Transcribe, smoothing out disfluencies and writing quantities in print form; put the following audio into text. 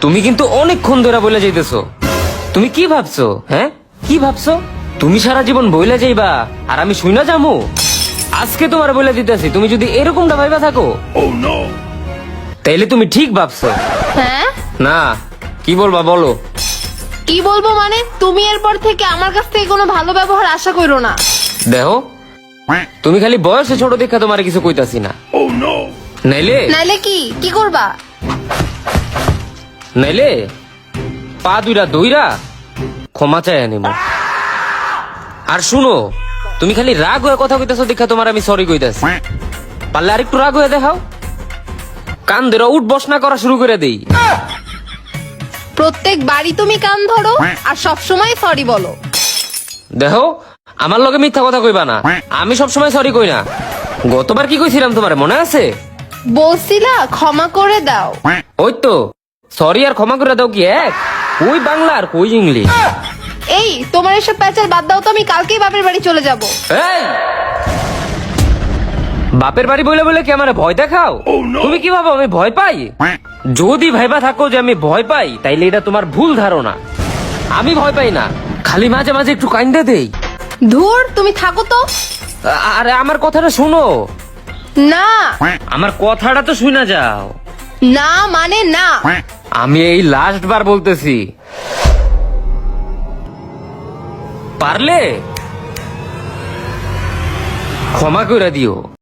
তুমি কিন্তু অনেকক্ষণ ধরে বলে যাইতেছো। তুমি কি ভাবছো? হ্যাঁ, কি ভাবছো? তুমি সারা জীবন বইলা যাইবা আর আমি শুইনা যামু? আজকে তোমার বলে দিতেছি, তুমি যদি এরকমটা ভাইবা থাকো তাইলে তুমি ঠিক ভাবছো। হ্যাঁ, না, কি বলবা বলো। কি বলবো মানে তুমি এরপর থেকে আমার কাছ থেকে কোনো ভালো ব্যবহার আশা করো না। দেখো, তুমি খালি বয়সে ছোট দেখা তোমার কিছু কইতাছি না। নাইলে নাইলে কি কি করবা? নাইলে পা দুইরা দইরা ক্ষমা চাই নিব। আর শুনো, তুমি খালি রাগ হয়ে কথা কইতাছো দেখা তোমার আমি সরি কইতাছি। পারলে আরেকটু রাগ হয়ে দেখাও, কান ধরে উঠ বস না করা শুরু করে দেই। প্রত্যেক বাড়ি তুমি কান ধরো আর সব সময় সরি বলো। দেখো, আমার লগে মিথ্যা কথা কইবা না, আমি সব সময় সরি কই না। গতবার কি কইছিলাম তোমার মনে আছে? বলছিলা ক্ষমা করে দাও। ওই তো, সরি আর ক্ষমা করে দাও কি এক? কই বাংলা আর কই ইংলিশ? এই তোমার এসব প্যাচাল বাদ দাও তো, আমি কালকেই বাপের বাড়ি চলে যাব। এই, বাপের বাড়ি বলে বলে কি আমারে ভয় দেখাও? তুমি কি ভাবো আমি ভয় পাই? যদি ভাইবা থাকো যে আমি ভয় পাই, তাইলে এটা তোমার ভুল ধারণা। আমি ভয় পাই না, খালি মাঝে মাঝে একটু কাইন্দা দেই। ধুর, তুমি থাকো তো। আরে আমার কথাটা শোনো, না আমার কথাটা তো শুনা যাও। না মানে না। আমি এই লাস্ট বার বলতেছি, পারলে ক্ষমা করে দিও।